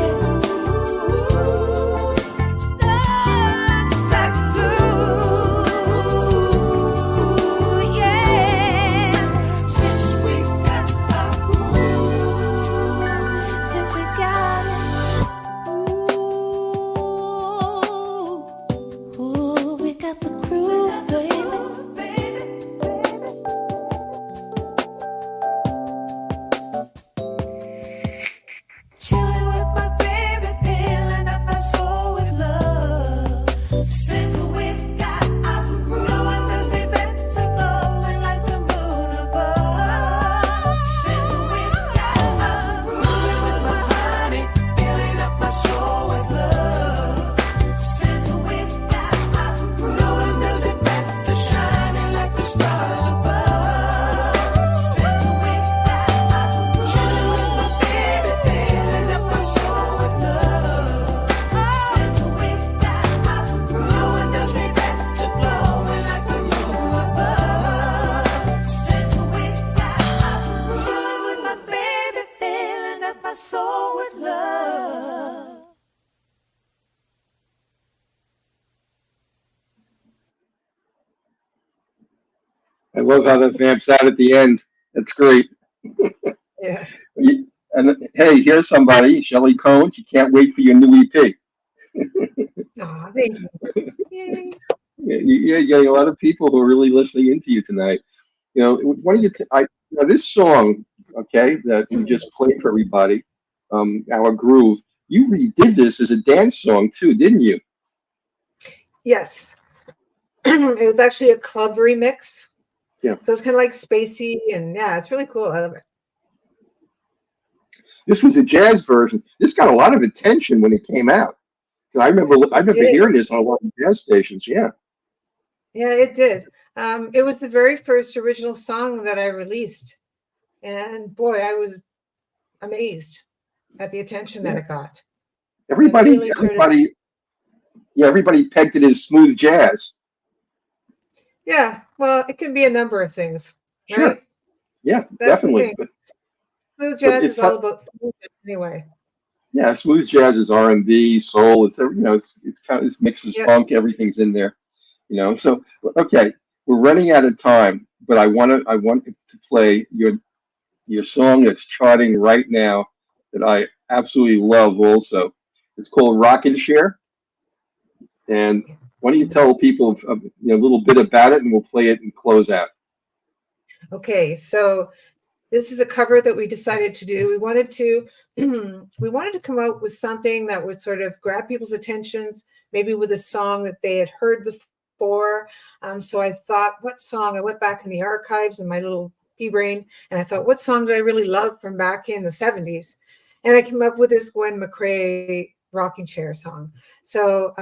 I love how that vamps out at the end. That's great. Yeah. And hey, here's somebody, Shelley Cohen. She can't wait for your new EP. Aw, thank you. Yay. You're getting a lot of people who are really listening into you tonight. You know, one of you, this song, okay, that we just played for everybody, Our Groove. You redid this as a dance song too, didn't you? Yes. It was actually a club remix. Yeah. So it's kind of like spacey, and yeah, it's really cool. I love it. This was a jazz version. This got a lot of attention when it came out. I remember hearing this on a lot of jazz stations. Yeah. Yeah, it did. It was the very first original song that I released. And boy, I was amazed at the attention that it got. Everybody pegged it as smooth jazz. Yeah, well, it can be a number of things. Right? Sure. Yeah, That's definitely. But smooth jazz is all about anyway. yeah, smooth jazz is R&B, soul. It's it's kind of, it mixes funk. Everything's in there. So okay, we're running out of time, but I want to play your song that's charting right now that I absolutely love. Also, it's called Rock and Share. And why don't you tell people a little bit about it, and we'll play it and close out. Okay, so this is a cover that we decided to do. We wanted to come out with something that would sort of grab people's attentions, maybe with a song that they had heard before. So I thought, what song? I went back in the archives in my little pea brain, and I thought, what song did I really love from back in the 70s? And I came up with this Gwen McCrae rocking chair song. So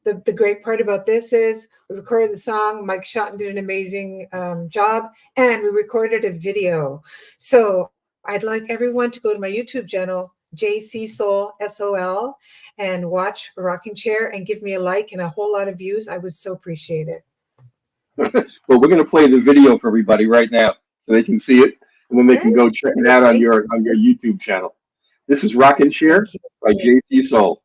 the great part about this is we recorded the song. Mike Schotten did an amazing job, and we recorded a video. So I'd like everyone to go to my YouTube channel, JC Soul SOL, and watch Rocking Chair and give me a like and a whole lot of views. I would so appreciate it. Well, we're going to play the video for everybody right now so they can see it, and then they can go check it out on your YouTube channel. This is Rockin' Chair by JC Soul.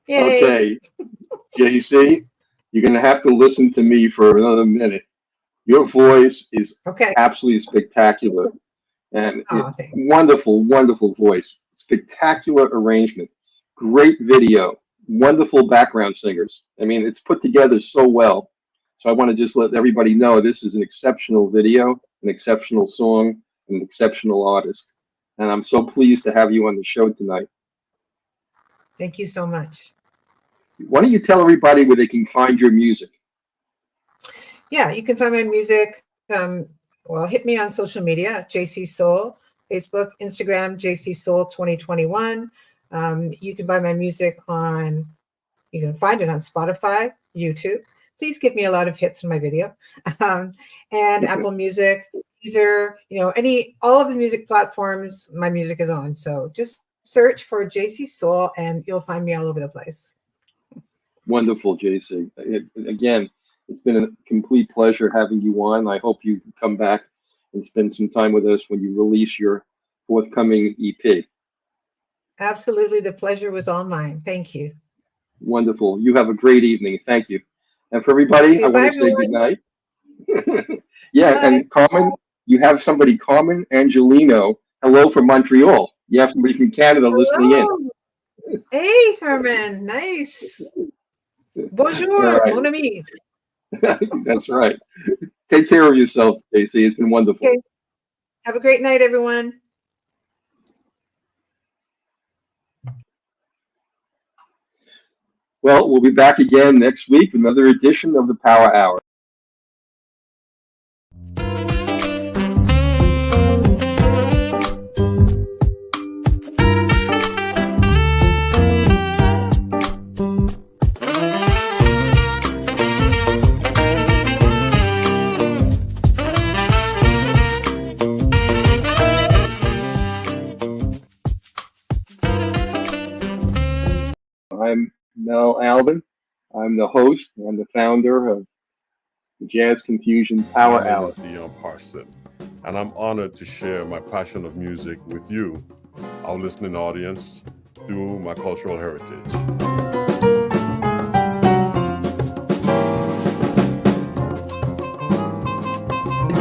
Yay. Okay, JC, you're going to have to listen to me for another minute. Your voice is Okay. absolutely spectacular. And Oh, thanks. wonderful, wonderful voice, spectacular arrangement, great video, wonderful background singers. I mean, it's put together so well. So I want to just let everybody know this is an exceptional video, an exceptional song, an exceptional artist. And I'm so pleased to have you on the show tonight. Thank you so much. Why don't you tell everybody where they can find your music? Yeah, you can find my music. Well, hit me on social media, JC Soul, Facebook, Instagram, JC Soul 2021. You can buy my music you can find it on Spotify, YouTube. Please give me a lot of hits in my video. And Apple Music, Deezer, all of the music platforms my music is on. So just search for JC Soul and you'll find me all over the place. Wonderful, JC. Again, it's been a complete pleasure having you on. I hope you come back and spend some time with us when you release your forthcoming EP. Absolutely. The pleasure was all mine. Thank you. Wonderful. You have a great evening. Thank you. And for everybody, I want to say good night. Yeah, Bye. and Carmen, you have somebody, Carmen Angelino. Hello from Montreal. You have somebody from Canada listening in. Hello. Hey, Herman. Nice. Bonjour, All right. mon ami. That's right. Take care of yourself, JC. It's been wonderful. Okay. Have a great night, everyone. Well, we'll be back again next week with another edition of the Power Hour. I'm Mel Albin. I'm the host and the founder of the Jazz Confusion Power My name Hour. is Dion Parson, and I'm honored to share my passion of music with you, our listening audience, through my cultural heritage.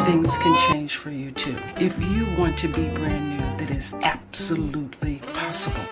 Things can change for you too. If you want to be brand new, that is absolutely possible.